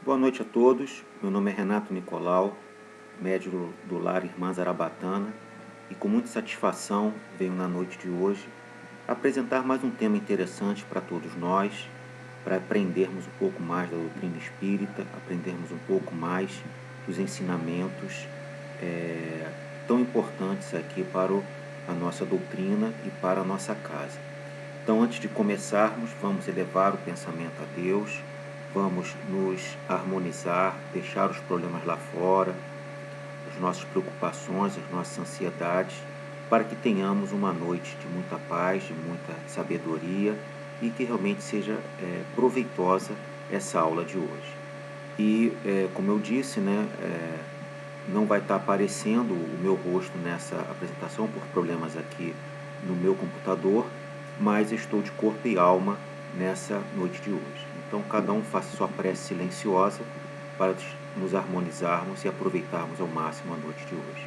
Boa noite a todos, meu nome é Renato Nicolau, médium do lar Irmã Zarabatana, e com muita satisfação venho na noite de hoje apresentar mais um tema interessante para todos nós, para aprendermos um pouco mais da doutrina espírita, aprendermos um pouco mais dos ensinamentos tão importantes aqui para a nossa doutrina e para a nossa casa. Então, antes de começarmos, vamos elevar o pensamento a Deus, vamos nos harmonizar, deixar os problemas lá fora, as nossas preocupações, as nossas ansiedades, para que tenhamos uma noite de muita paz, de muita sabedoria e que realmente seja proveitosa essa aula de hoje. E, como eu disse, não vai estar aparecendo o meu rosto nessa apresentação por problemas aqui no meu computador, mas estou de corpo e alma nessa noite de hoje. Então, cada um faça sua prece silenciosa para nos harmonizarmos e aproveitarmos ao máximo a noite de hoje.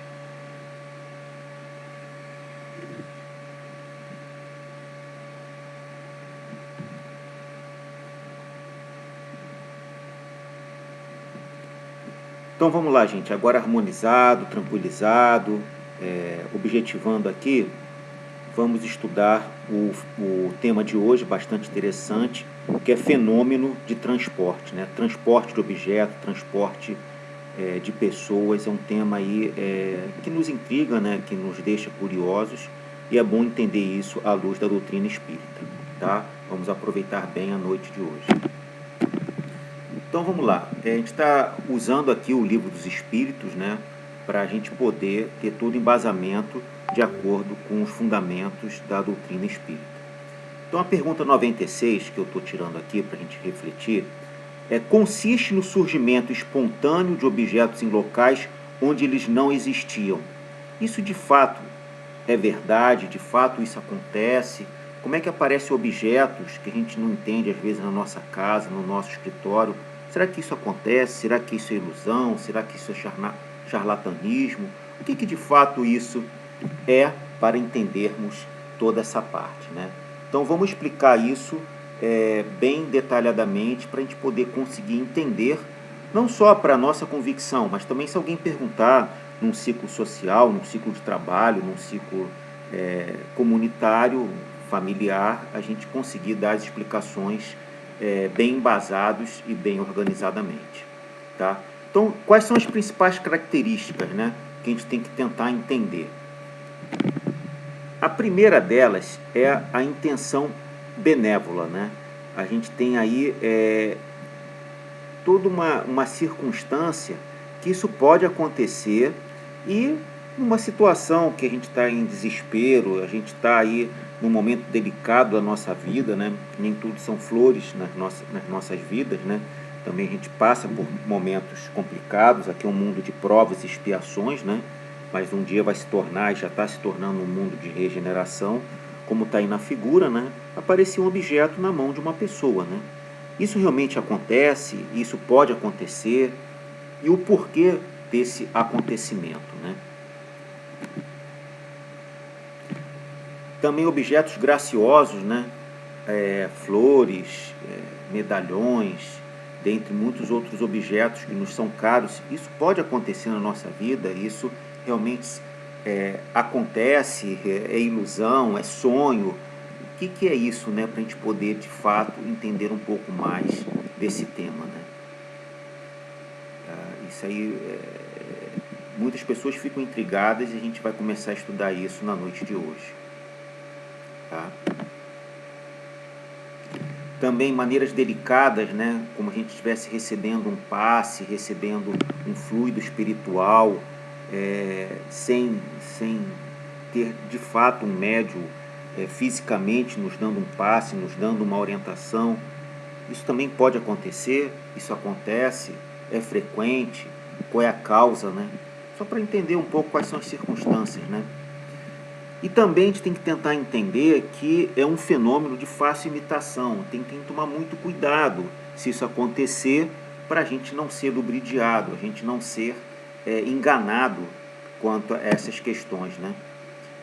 Então vamos lá, gente, agora harmonizado, tranquilizado, objetivando aqui, vamos estudar o tema de hoje, bastante interessante, que é fenômeno de transporte, né? Transporte de objetos, transporte de pessoas, é um tema aí que nos intriga, né? Que nos deixa curiosos, e é bom entender isso à luz da doutrina espírita, tá? Vamos aproveitar bem a noite de hoje. Então vamos lá, a gente está usando aqui o Livro dos Espíritos, né, para a gente poder ter todo o embasamento de acordo com os fundamentos da doutrina espírita. Então a pergunta 96 que eu estou tirando aqui para a gente refletir consiste no surgimento espontâneo de objetos em locais onde eles não existiam. Isso de fato é verdade? De fato isso acontece? Como é que aparecem objetos que a gente não entende às vezes na nossa casa, no nosso escritório? Será que isso acontece? Será que isso é ilusão? Será que isso é charlatanismo? O que de fato isso é, para entendermos toda essa parte, né? Então vamos explicar isso bem detalhadamente para a gente poder conseguir entender, não só para a nossa convicção, mas também se alguém perguntar num ciclo social, num ciclo de trabalho, num ciclo comunitário, familiar, a gente conseguir dar as explicações bem embasados e bem organizadamente, tá? Então, quais são as principais características, né, que a gente tem que tentar entender? A primeira delas é a intenção benévola, né? A gente tem aí toda uma circunstância que isso pode acontecer, e numa situação que a gente está em desespero, a gente está aí num momento delicado da nossa vida, né? Nem tudo são flores nas nossas vidas, né? Também a gente passa por momentos complicados, aqui é um mundo de provas e expiações, né? Mas um dia vai se tornar, e já está se tornando, um mundo de regeneração, como está aí na figura, né? Aparecia um objeto na mão de uma pessoa, né? Isso realmente acontece, isso pode acontecer, e o porquê desse acontecimento, né? Também objetos graciosos, né? Flores, medalhões, dentre muitos outros objetos que nos são caros. Isso pode acontecer na nossa vida, isso realmente acontece, é ilusão, é sonho. O que é isso, né? Para a gente poder, de fato, entender um pouco mais desse tema, né? Isso aí, muitas pessoas ficam intrigadas, e a gente vai começar a estudar isso na noite de hoje. Tá? Também maneiras delicadas, né? Como a gente estivesse recebendo um passe, recebendo um fluido espiritual, sem ter de fato um médium fisicamente nos dando um passe, nos dando uma orientação. Isso também pode acontecer, isso acontece, é frequente. Qual é a causa, né? Só para entender um pouco quais são as circunstâncias, né? E também a gente tem que tentar entender que é um fenômeno de fácil imitação. Tem que tomar muito cuidado se isso acontecer, para a gente não ser lubridiado, a gente não ser enganado quanto a essas questões, né?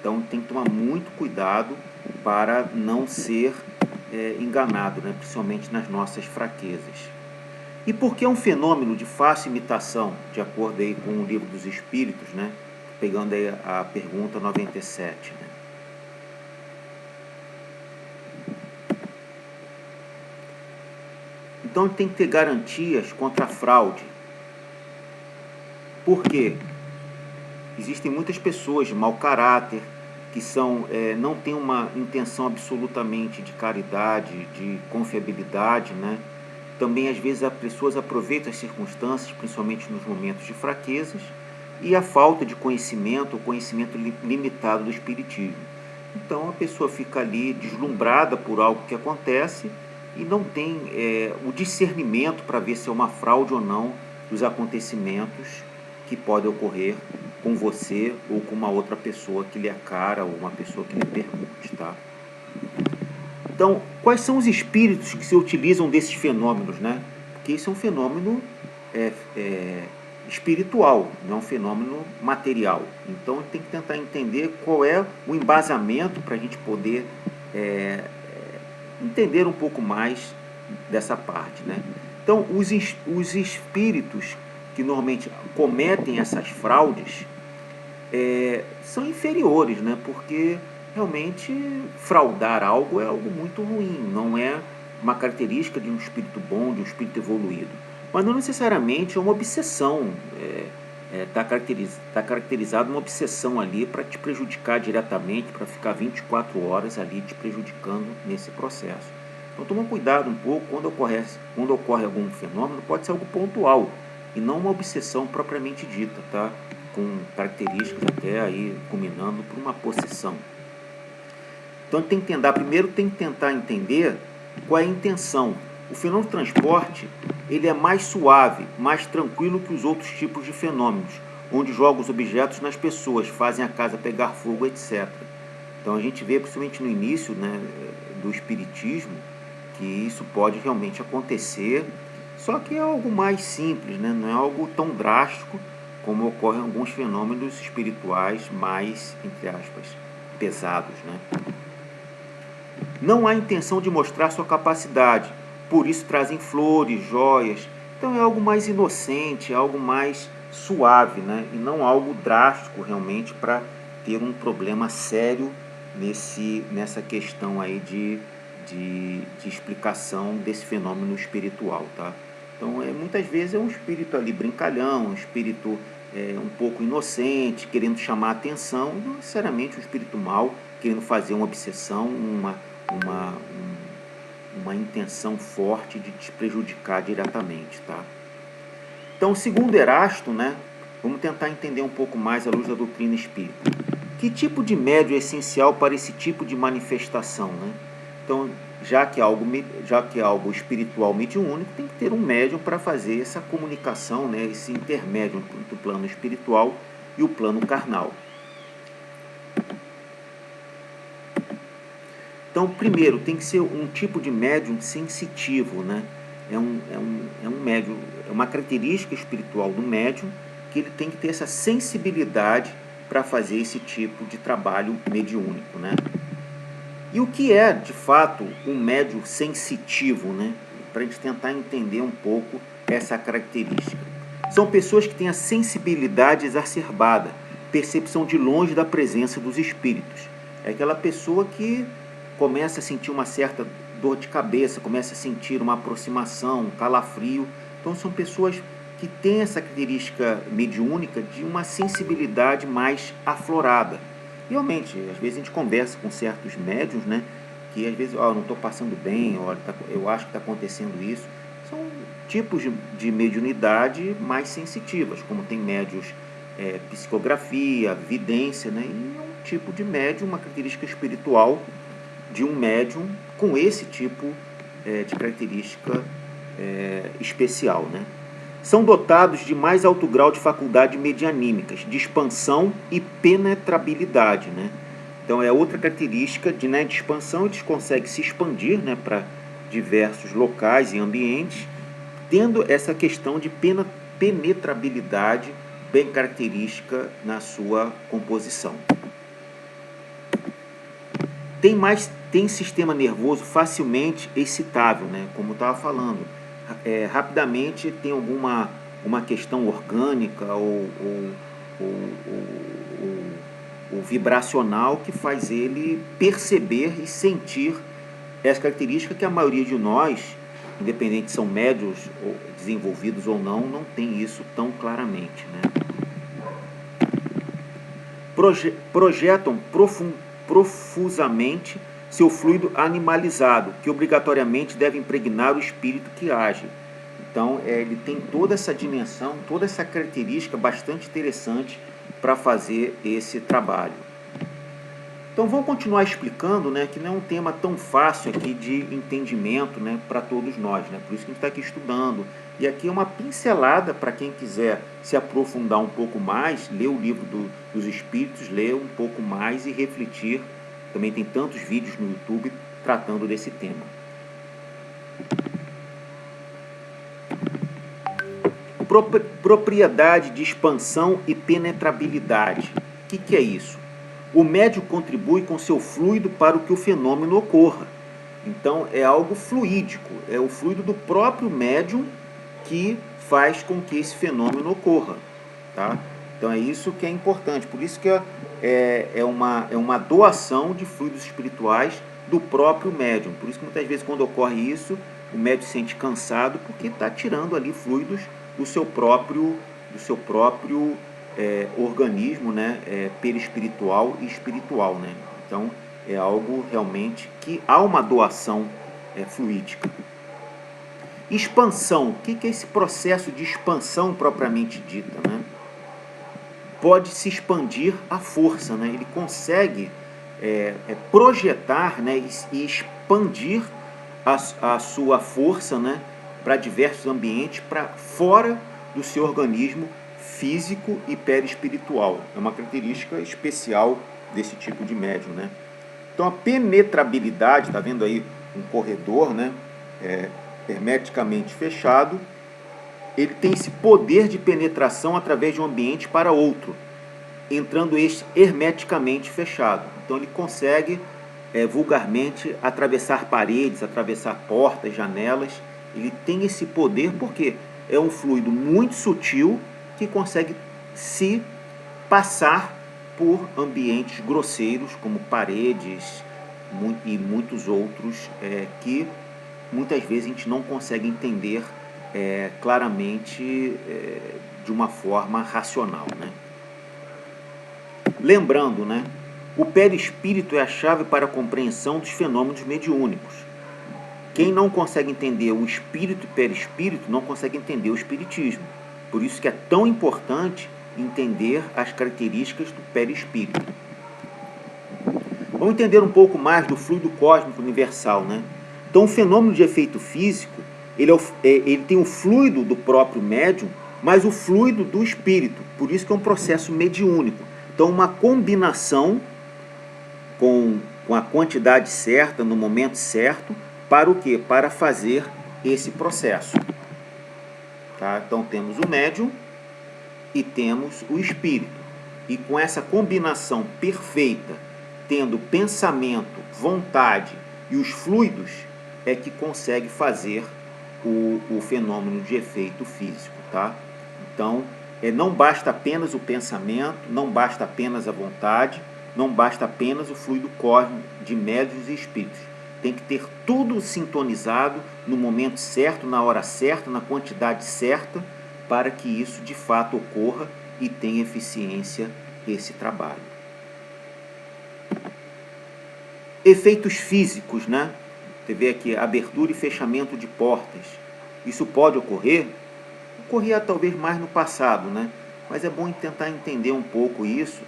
Então tem que tomar muito cuidado para não ser enganado, né? Principalmente nas nossas fraquezas. E por que é um fenômeno de fácil imitação, de acordo aí com o Livro dos Espíritos, né? Pegando aí a pergunta 97, né? Então tem que ter garantias contra a fraude. Por quê? Existem muitas pessoas de mau caráter, que não têm uma intenção absolutamente de caridade, de confiabilidade, né? Também, às vezes, as pessoas aproveitam as circunstâncias, principalmente nos momentos de fraquezas, e a falta de conhecimento, o conhecimento limitado do Espiritismo. Então, a pessoa fica ali deslumbrada por algo que acontece e não tem o discernimento para ver se é uma fraude ou não dos acontecimentos que podem ocorrer com você ou com uma outra pessoa que lhe é cara ou uma pessoa que lhe pergunte, tá? Então, quais são os espíritos que se utilizam desses fenômenos, né? Porque isso é um fenômeno espiritual, não é um fenômeno material. Então, tem que tentar entender qual é o embasamento para a gente poder entender um pouco mais dessa parte, né? Então, os espíritos que normalmente cometem essas fraudes são inferiores, né? Porque realmente fraudar algo é algo muito ruim, não é uma característica de um espírito bom, de um espírito evoluído. Mas não necessariamente é uma obsessão, está caracterizado uma obsessão ali para te prejudicar diretamente, para ficar 24 horas ali te prejudicando nesse processo. Então toma cuidado um pouco quando ocorre algum fenômeno, pode ser algo pontual e não uma obsessão propriamente dita, tá? Com características até aí culminando por uma possessão. Então primeiro tem que tentar entender qual é a intenção. O fenômeno de transporte ele é mais suave, mais tranquilo que os outros tipos de fenômenos, onde jogam os objetos nas pessoas, fazem a casa pegar fogo, etc. Então a gente vê, principalmente no início, né, do espiritismo, que isso pode realmente acontecer, só que é algo mais simples, né, não é algo tão drástico como ocorrem alguns fenômenos espirituais mais, entre aspas, pesados, né? Não há intenção de mostrar sua capacidade, por isso trazem flores, joias. Então é algo mais inocente, algo mais suave, né? E não algo drástico realmente para ter um problema sério nessa questão aí de explicação desse fenômeno espiritual, tá? Então muitas vezes é um espírito ali brincalhão, um espírito um pouco inocente, querendo chamar a atenção, e não necessariamente um espírito mau, querendo fazer uma obsessão, uma intenção forte de te prejudicar diretamente, tá? Então, segundo Erasto, né, vamos tentar entender um pouco mais à luz da doutrina espírita. Que tipo de médium é essencial para esse tipo de manifestação, né? Então, já que é algo espiritual mediúnico, tem que ter um médium para fazer essa comunicação, né, esse intermédio entre o plano espiritual e o plano carnal. Então, primeiro, tem que ser um tipo de médium sensitivo, né? É um médium, é uma característica espiritual do médium que ele tem que ter essa sensibilidade para fazer esse tipo de trabalho mediúnico, né? E o que é, de fato, um médium sensitivo, né? Para a gente tentar entender um pouco essa característica. São pessoas que têm a sensibilidade exacerbada, percepção de longe da presença dos espíritos. É aquela pessoa que começa a sentir uma certa dor de cabeça, começa a sentir uma aproximação, um calafrio. Então são pessoas que têm essa característica mediúnica de uma sensibilidade mais aflorada. Realmente, às vezes a gente conversa com certos médiuns, né, que às vezes, não estou passando bem, eu acho que está acontecendo isso. São tipos de mediunidade mais sensitivas, como tem médiuns psicografia, vidência, né, e é um tipo de médium, uma característica espiritual de um médium com esse tipo de característica especial, né? São dotados de mais alto grau de faculdades medianímicas, de expansão e penetrabilidade, né? Então é outra característica de expansão, eles conseguem se expandir, né, para diversos locais e ambientes, tendo essa questão de penetrabilidade bem característica na sua composição. Tem sistema nervoso facilmente excitável, né? Como eu estava falando. rapidamente tem uma questão orgânica ou vibracional que faz ele perceber e sentir essa característica que a maioria de nós, independente se são médios ou desenvolvidos ou não tem isso tão claramente, né? Projetam profusamente seu fluido animalizado, que obrigatoriamente deve impregnar o espírito que age. Então, ele tem toda essa dimensão, toda essa característica bastante interessante para fazer esse trabalho. Então, vamos continuar explicando, né, que não é um tema tão fácil aqui de entendimento, né, para todos nós, né? Por isso que a gente está aqui estudando. E aqui é uma pincelada para quem quiser se aprofundar um pouco mais, ler o livro dos Espíritos, ler um pouco mais e refletir. Também tem tantos vídeos no YouTube tratando desse tema. Propriedade de expansão e penetrabilidade. O que é isso? O médium contribui com seu fluido para que o fenômeno ocorra. Então, é algo fluídico, é o fluido do próprio médium que faz com que esse fenômeno ocorra. Tá? Então, é isso que é importante. Por isso que é uma doação de fluidos espirituais do próprio médium. Por isso que muitas vezes, quando ocorre isso, o médium se sente cansado porque está tirando ali fluidos do seu próprio organismo, né, perispiritual e espiritual, né? Então é algo realmente que há uma doação fluídica. Expansão, o que é esse processo de expansão propriamente dita, né? Pode se expandir a força, né? Ele consegue projetar, né, e expandir a sua força, né, para diversos ambientes, para fora do seu organismo físico e perispiritual. É uma característica especial desse tipo de médium, né? Então a penetrabilidade, está vendo aí um corredor, né, hermeticamente fechado, ele tem esse poder de penetração através de um ambiente para outro, entrando este hermeticamente fechado. Então ele consegue vulgarmente atravessar paredes, atravessar portas, janelas. Ele tem esse poder porque é um fluido muito sutil que consegue se passar por ambientes grosseiros, como paredes e muitos outros, que muitas vezes a gente não consegue entender claramente de uma forma racional, né? Lembrando, né, o perispírito é a chave para a compreensão dos fenômenos mediúnicos. Quem não consegue entender o espírito e perispírito não consegue entender o espiritismo. Por isso que é tão importante entender as características do perispírito. Vamos entender um pouco mais do fluido cósmico universal, né? Então, o fenômeno de efeito físico, ele tem o fluido do próprio médium, mas o fluido do espírito. Por isso que é um processo mediúnico. Então, uma combinação com a quantidade certa, no momento certo, para o quê? Para fazer esse processo. Tá? Então, temos o médium e temos o espírito. E com essa combinação perfeita, tendo pensamento, vontade e os fluidos, é que consegue fazer o fenômeno de efeito físico. Tá? Então, não basta apenas o pensamento, não basta apenas a vontade, não basta apenas o fluido cósmico de médiuns e espíritos. Tem que ter tudo sintonizado no momento certo, na hora certa, na quantidade certa, para que isso de fato ocorra e tenha eficiência esse trabalho. Efeitos físicos, né? Você vê aqui, abertura e fechamento de portas. Isso pode ocorrer? Ocorria talvez mais no passado, né? Mas é bom tentar entender um pouco isso,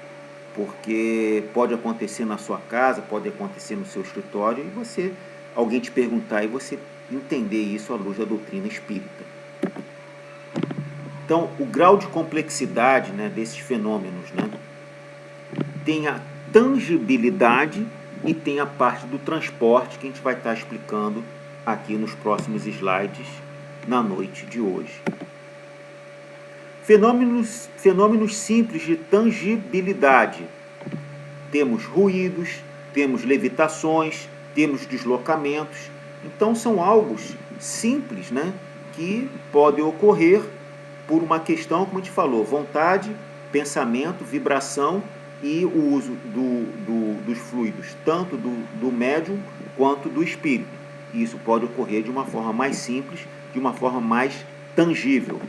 porque pode acontecer na sua casa, pode acontecer no seu escritório, e alguém te perguntar e você entender isso à luz da doutrina espírita. Então, o grau de complexidade, né, desses fenômenos, né, tem a tangibilidade e tem a parte do transporte que a gente vai estar explicando aqui nos próximos slides na noite de hoje. Fenômenos simples de tangibilidade. Temos ruídos, temos levitações, temos deslocamentos. Então são algo simples, né, que podem ocorrer por uma questão, como a gente falou, vontade, pensamento, vibração e o uso dos fluidos, tanto do médium quanto do espírito. E isso pode ocorrer de uma forma mais simples, de uma forma mais tangível.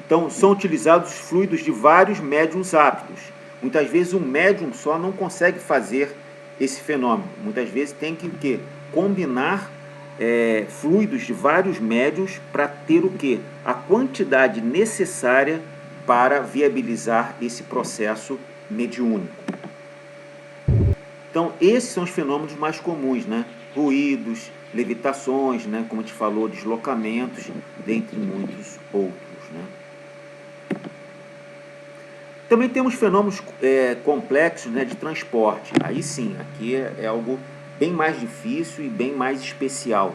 Então, são utilizados fluidos de vários médiums aptos. Muitas vezes um médium só não consegue fazer esse fenômeno. Muitas vezes tem que combinar fluidos de vários médiums para ter o quê? A quantidade necessária para viabilizar esse processo mediúnico. Então, esses são os fenômenos mais comuns, né? Ruídos, levitações, né? Como a gente falou, deslocamentos, dentre muitos outros, né? Também temos fenômenos complexos, né, de transporte. Aí sim, aqui é algo bem mais difícil e bem mais especial.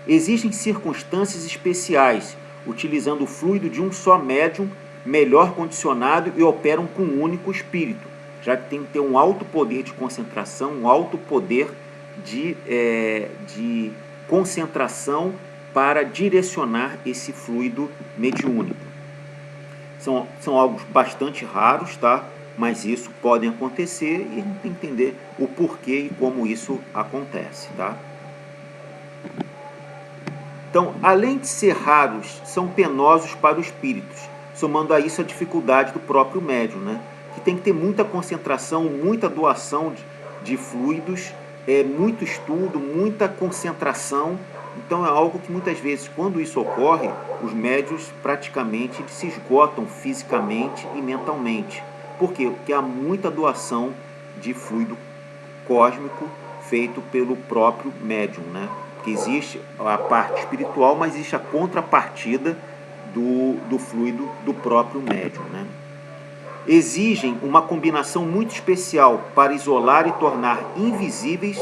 Existem circunstâncias especiais, utilizando o fluido de um só médium, melhor condicionado e operam com um único espírito, já que tem que ter um alto poder de concentração, um alto poder de concentração para direcionar esse fluido mediúnico. São algo bastante raros, tá? Mas isso pode acontecer e a gente tem que entender o porquê e como isso acontece, tá? Então, além de ser raros, são penosos para os espíritos, somando a isso a dificuldade do próprio médium, né? Que tem que ter muita concentração, muita doação de fluidos, muito estudo, muita concentração. Então é algo que muitas vezes, quando isso ocorre, os médiuns praticamente se esgotam fisicamente e mentalmente. Por quê? Porque há muita doação de fluido cósmico feito pelo próprio médium, né? Porque existe a parte espiritual, mas existe a contrapartida do fluido do próprio médium, né? Exigem uma combinação muito especial para isolar e tornar invisíveis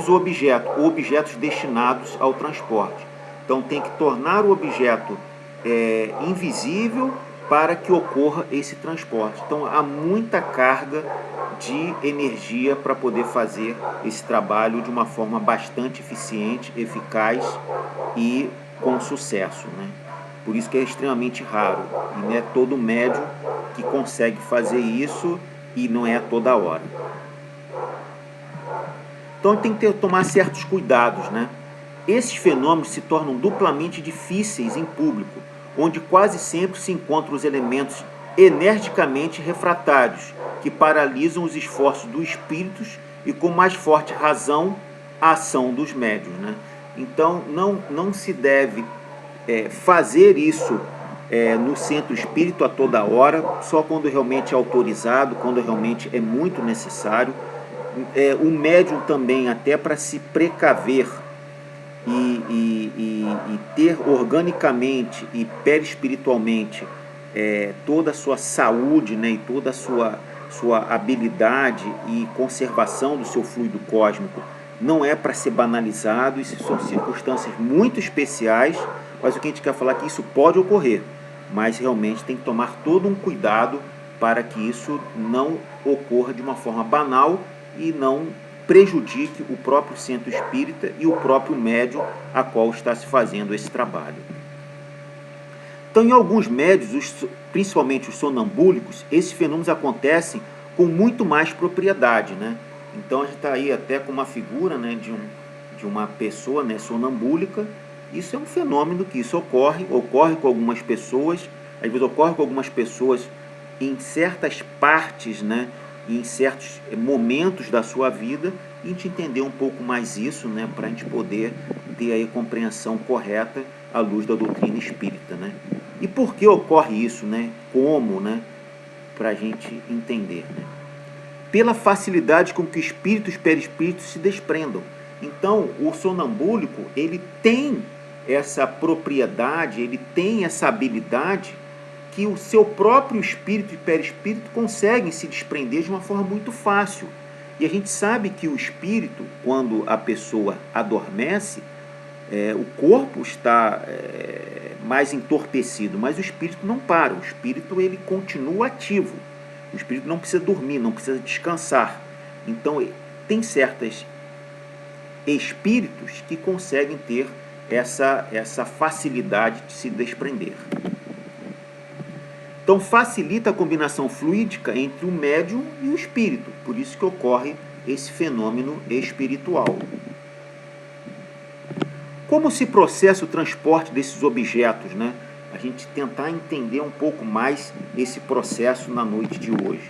o objeto, ou objetos destinados ao transporte. Então tem que tornar o objeto invisível para que ocorra esse transporte. Então há muita carga de energia para poder fazer esse trabalho de uma forma bastante eficiente, eficaz e com sucesso, né? Por isso que é extremamente raro. E não é todo médium que consegue fazer isso e não é toda hora. Então tem que tomar certos cuidados, né? Esses fenômenos se tornam duplamente difíceis em público, onde quase sempre se encontram os elementos energicamente refratários, que paralisam os esforços dos espíritos e com mais forte razão a ação dos médiuns, né? Então não se deve fazer isso no centro espírita a toda hora, só quando realmente é autorizado, quando realmente é muito necessário. O médium também, até para se precaver e ter organicamente e perispiritualmente toda a sua saúde, né, e toda a sua habilidade e conservação do seu fluido cósmico, não é para ser banalizado. Isso são circunstâncias muito especiais, mas o que a gente quer falar é que isso pode ocorrer, mas realmente tem que tomar todo um cuidado para que isso não ocorra de uma forma banal e não prejudique o próprio centro espírita e o próprio médium a qual está se fazendo esse trabalho. Então, em alguns médiuns, principalmente os sonambúlicos, esses fenômenos acontecem com muito mais propriedade, né? Então, a gente está aí até com uma figura, né, de uma pessoa, né, sonambúlica. Isso é um fenômeno que isso ocorre com algumas pessoas, às vezes ocorre com algumas pessoas em certas partes, né, em certos momentos da sua vida, e a gente entender um pouco mais isso, né, para a gente poder ter aí a compreensão correta à luz da doutrina espírita, né? E por que ocorre isso, né? Como, né? Para a gente entender, né? Pela facilidade com que espíritos e perispíritos se desprendam. Então, o sonambúlico, ele tem essa propriedade, ele tem essa habilidade que o seu próprio espírito e perispírito conseguem se desprender de uma forma muito fácil. E a gente sabe que o espírito, quando a pessoa adormece, o corpo está mais entorpecido, mas o espírito não para. O espírito, ele continua ativo. O espírito não precisa dormir, não precisa descansar. Então, tem certos espíritos que conseguem ter essa facilidade de se desprender. Então facilita a combinação fluídica entre o médium e o espírito, por isso que ocorre esse fenômeno espiritual. Como se processa o transporte desses objetos, né? A gente tentar entender um pouco mais esse processo na noite de hoje.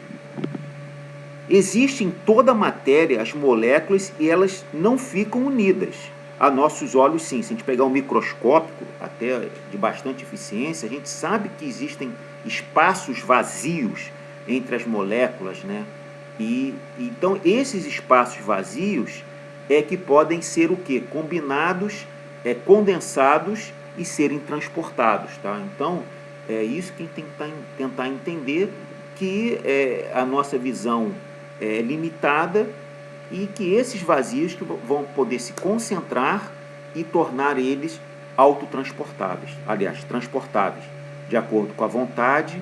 Existe em toda a matéria as moléculas e elas não ficam unidas. A nossos olhos, sim. Se a gente pegar um microscópico, até de bastante eficiência, a gente sabe que existem espaços vazios entre as moléculas, né? E então esses espaços vazios é que podem ser o quê? Combinados, condensados e serem transportados, tá? Então é isso que a gente tem que tentar entender, que a nossa visão é limitada e que esses vazios que vão poder se concentrar e tornar eles autotransportáveis, aliás, transportáveis, de acordo com a vontade,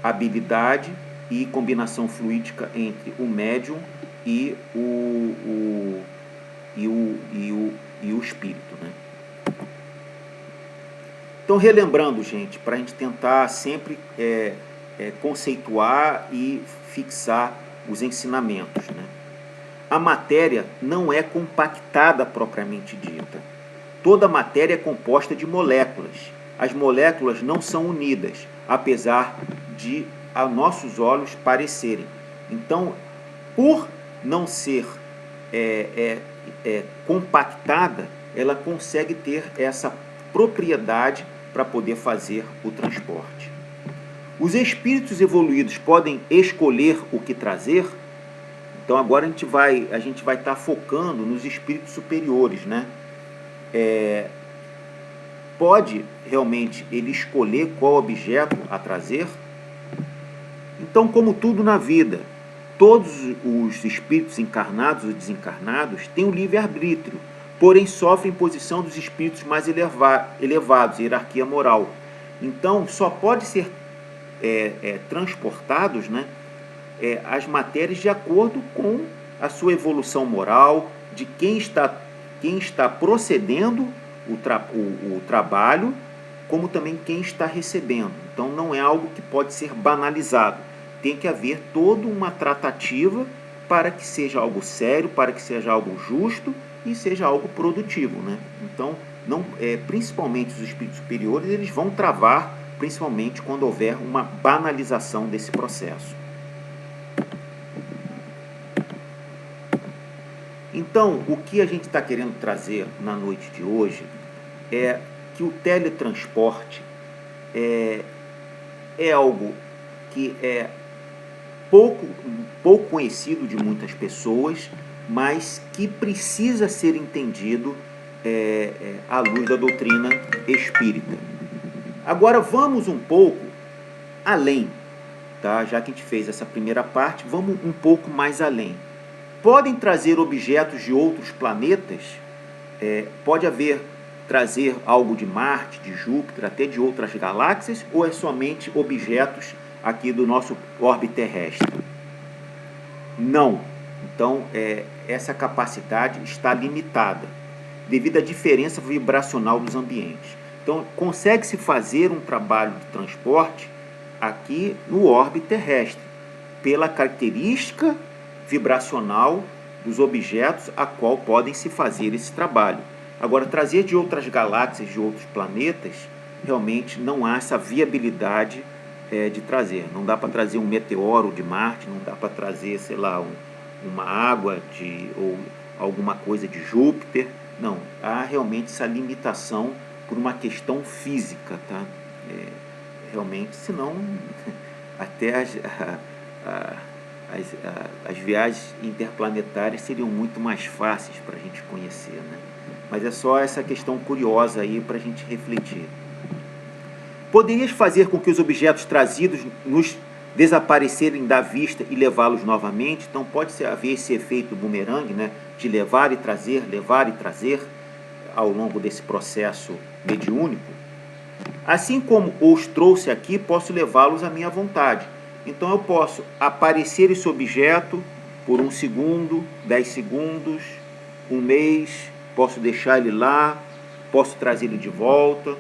habilidade e combinação fluídica entre o médium e o espírito, né? Então, relembrando, gente, para a gente tentar sempre conceituar e fixar os ensinamentos, né? A matéria não é compactada propriamente dita. Toda matéria é composta de moléculas. As moléculas não são unidas, apesar de a nossos olhos parecerem. Então, por não ser compactada, ela consegue ter essa propriedade para poder fazer o transporte. Os espíritos evoluídos podem escolher o que trazer. Então agora a gente vai estar focando nos espíritos superiores, né? Pode realmente ele escolher qual objeto a trazer? Então, como tudo na vida, todos os espíritos encarnados ou desencarnados têm o livre-arbítrio, porém sofrem imposição dos espíritos mais elevados, hierarquia moral. Então, só pode ser transportados, né, as matérias de acordo com a sua evolução moral, de quem está procedendo o trabalho, como também quem está recebendo. Então não é algo que pode ser banalizado. Tem que haver toda uma tratativa para que seja algo sério, para que seja algo justo e seja algo produtivo, né? Então, principalmente os espíritos superiores, eles vão travar, principalmente quando houver uma banalização desse processo. Então, o que a gente está querendo trazer na noite de hoje é que o teletransporte é algo que é pouco conhecido de muitas pessoas, mas que precisa ser entendido à luz da doutrina espírita. Agora vamos um pouco além, tá? Já que a gente fez essa primeira parte, vamos um pouco mais além. Podem trazer objetos de outros planetas? Pode trazer algo de Marte, de Júpiter, até de outras galáxias, ou é somente objetos aqui do nosso orbe terrestre? Não. Então, essa capacidade está limitada, devido à diferença vibracional dos ambientes. Então, consegue-se fazer um trabalho de transporte aqui no orbe terrestre, pela característica vibracional dos objetos a qual podem se fazer esse trabalho. Agora, trazer de outras galáxias, de outros planetas, realmente não há essa viabilidade de trazer. Não dá para trazer um meteoro de Marte, não dá para trazer, sei lá, uma água ou alguma coisa de Júpiter. Não, há realmente essa limitação por uma questão física, tá? Realmente, senão até as viagens interplanetárias seriam muito mais fáceis para a gente conhecer, né? Mas é só essa questão curiosa aí para a gente refletir. Poderias fazer com que os objetos trazidos nos desaparecerem da vista e levá-los novamente? Então pode haver esse efeito bumerangue, né? De levar e trazer ao longo desse processo mediúnico. Assim como os trouxe aqui, posso levá-los à minha vontade. Então eu posso aparecer esse objeto por 1 segundo, 10 segundos, 1 mês, posso deixar ele lá, posso trazer ele de volta,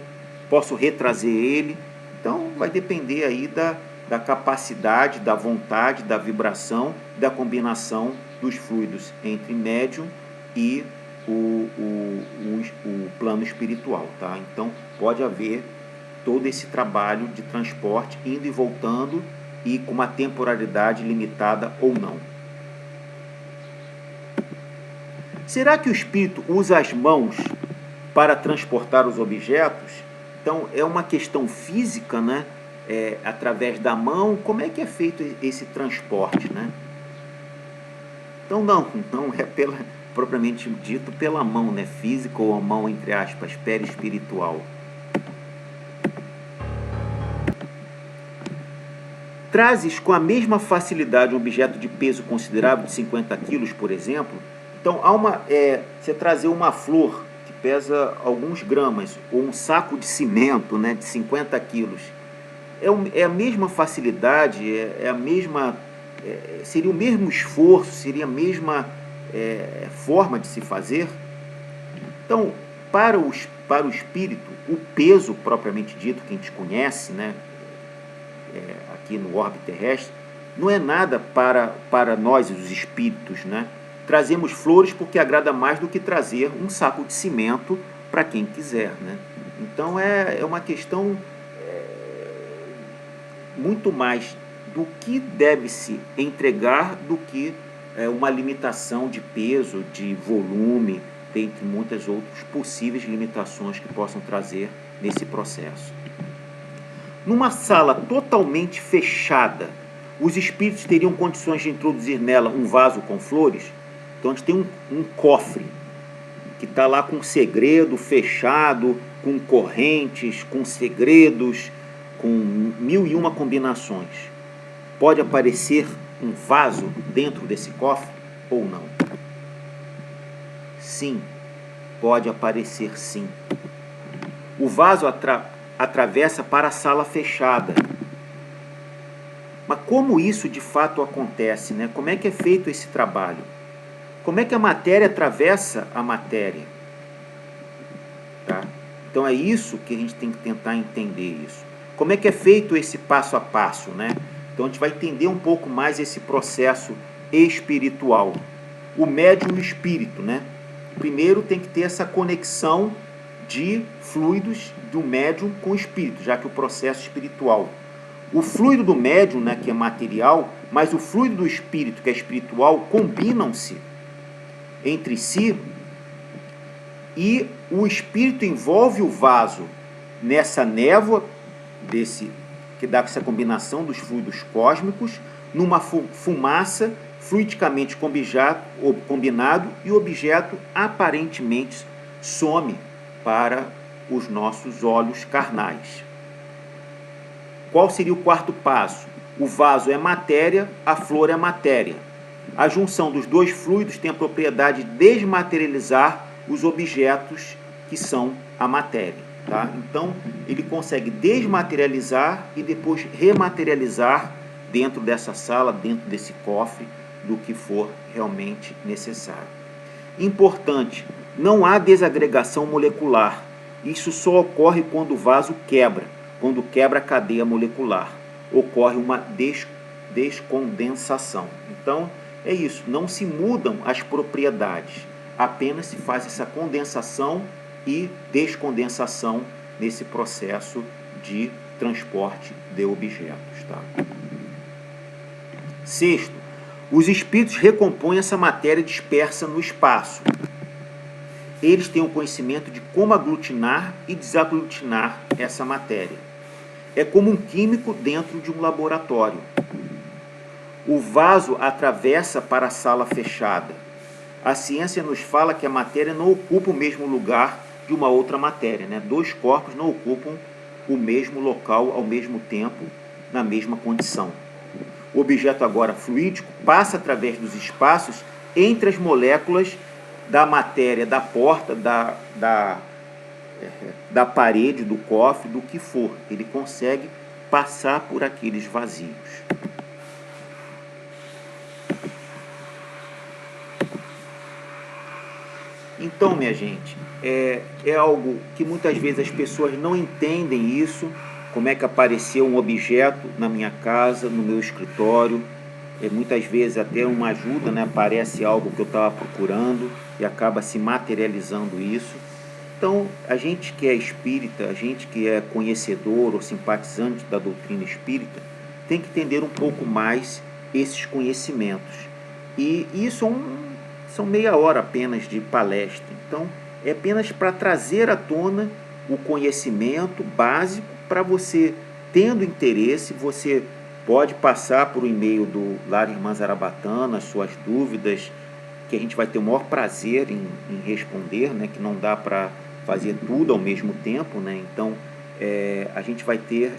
posso retrazer ele. Então vai depender aí da capacidade, da vontade, da vibração, da combinação dos fluidos entre médium e o plano espiritual, tá? Então pode haver todo esse trabalho de transporte indo e voltando e com uma temporalidade limitada ou não. Será que o espírito usa as mãos para transportar os objetos? Então é uma questão física, né? Através da mão, como é que é feito esse transporte, né? Então não é propriamente dito pela mão, né? Física, ou a mão, entre aspas, perispiritual. Trazes com a mesma facilidade um objeto de peso considerável de 50 quilos, por exemplo. Então, você trazer uma flor que pesa alguns gramas, ou um saco de cimento, né, de 50 quilos, é a mesma facilidade, seria o mesmo esforço, seria a mesma forma de se fazer. Então, para o espírito, o peso propriamente dito, que a gente conhece, né, aqui no orbe terrestre, não é nada para nós, os espíritos, né? Trazemos flores porque agrada mais do que trazer um saco de cimento para quem quiser, né? Então é uma questão muito mais do que deve se entregar do que uma limitação de peso, de volume, dentre muitas outras possíveis limitações que possam trazer nesse processo. Numa sala totalmente fechada, os espíritos teriam condições de introduzir nela um vaso com flores? Então a gente tem um cofre que está lá com segredo, fechado, com correntes, com segredos, com 1001 combinações. Pode aparecer um vaso dentro desse cofre ou não? Sim, pode aparecer sim. O vaso atravessa para a sala fechada. Mas como isso de fato acontece, né? Como é que é feito esse trabalho? Como é que a matéria atravessa a matéria? Tá? Então é isso que a gente tem que tentar entender isso. Como é que é feito esse passo a passo, né? Então a gente vai entender um pouco mais esse processo espiritual. O médium e o espírito, né? Primeiro tem que ter essa conexão de fluidos do médium com o espírito, já que o processo espiritual. O fluido do médium, né, que é material, mas o fluido do espírito, que é espiritual, combinam-se entre si e o espírito envolve o vaso nessa névoa que dá essa combinação dos fluidos cósmicos, numa fumaça fluidicamente combinado, e o objeto aparentemente some para os nossos olhos carnais. Qual seria o quarto passo? O vaso é matéria, a flor é matéria. A junção dos dois fluidos tem a propriedade de desmaterializar os objetos que são a matéria. Tá? Então, ele consegue desmaterializar e depois rematerializar dentro dessa sala, dentro desse cofre, do que for realmente necessário. Importante, não há desagregação molecular. Isso só ocorre quando o vaso quebra, quando quebra a cadeia molecular. Ocorre uma descondensação. Então, é isso, não se mudam as propriedades, apenas se faz essa condensação e descondensação nesse processo de transporte de objetos. Tá? Sexto, os espíritos recompõem essa matéria dispersa no espaço. Eles têm o conhecimento de como aglutinar e desaglutinar essa matéria. É como um químico dentro de um laboratório. O vaso atravessa para a sala fechada. A ciência nos fala que a matéria não ocupa o mesmo lugar de uma outra matéria, né? Dois corpos não ocupam o mesmo local ao mesmo tempo, na mesma condição. O objeto agora fluídico passa através dos espaços entre as moléculas da matéria, da porta, da parede, do cofre, do que for. Ele consegue passar por aqueles vazios. Então, minha gente, é algo que muitas vezes as pessoas não entendem isso, como é que apareceu um objeto na minha casa, no meu escritório, muitas vezes até uma ajuda, né? Aparece algo que eu estava procurando e acaba se materializando isso. Então, a gente que é espírita, a gente que é conhecedor ou simpatizante da doutrina espírita, tem que entender um pouco mais esses conhecimentos. E isso são meia hora apenas de palestra. Então, é apenas para trazer à tona o conhecimento básico para você, tendo interesse, você pode passar por o e-mail do Lar Irmã Zarabatana, as suas dúvidas, que a gente vai ter o maior prazer em responder, né? Que não dá para fazer tudo ao mesmo tempo, né? Então, a gente vai ter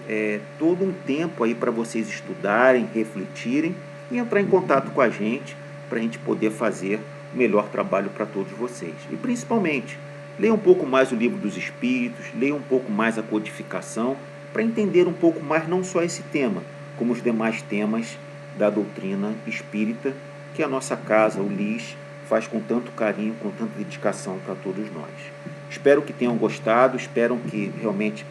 todo um tempo aí para vocês estudarem, refletirem e entrar em contato com a gente para a gente poder fazer o melhor trabalho para todos vocês. E principalmente, leia um pouco mais o Livro dos Espíritos, leia um pouco mais a codificação, para entender um pouco mais não só esse tema, como os demais temas da doutrina espírita, que a nossa casa, o LIS, faz com tanto carinho, com tanta dedicação para todos nós. Espero que tenham gostado, espero que realmente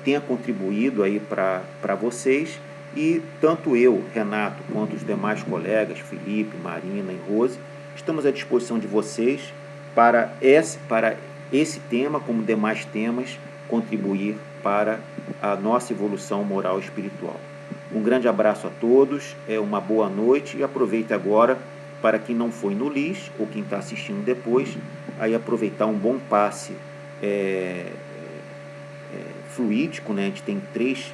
tenha contribuído aí para vocês, e tanto eu, Renato, quanto os demais colegas, Felipe, Marina e Rose, estamos à disposição de vocês para esse tema, como demais temas, contribuir para a nossa evolução moral e espiritual. Um grande abraço a todos, uma boa noite, e aproveite agora, para quem não foi no LIS, ou quem está assistindo depois, aí aproveitar um bom passe fluídico, né? A gente tem 3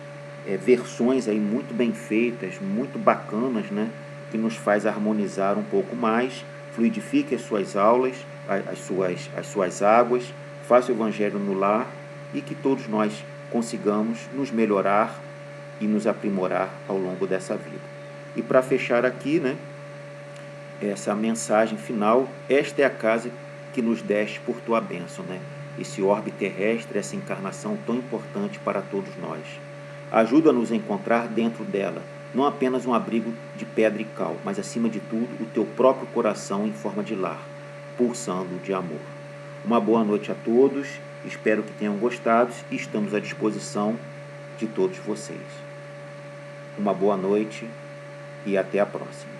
versões aí muito bem feitas, muito bacanas, né? Que nos faz harmonizar um pouco mais, fluidifique as suas aulas, as suas águas, faça o Evangelho no lar, e que todos nós consigamos nos melhorar e nos aprimorar ao longo dessa vida. E para fechar aqui, né, essa mensagem final, esta é a casa que nos deste por tua bênção, né? Esse orbe terrestre, essa encarnação tão importante para todos nós. Ajuda-nos a encontrar dentro dela, não apenas um abrigo de pedra e cal, mas acima de tudo, o teu próprio coração em forma de lar, pulsando de amor. Uma boa noite a todos, espero que tenham gostado e estamos à disposição de todos vocês. Uma boa noite e até a próxima.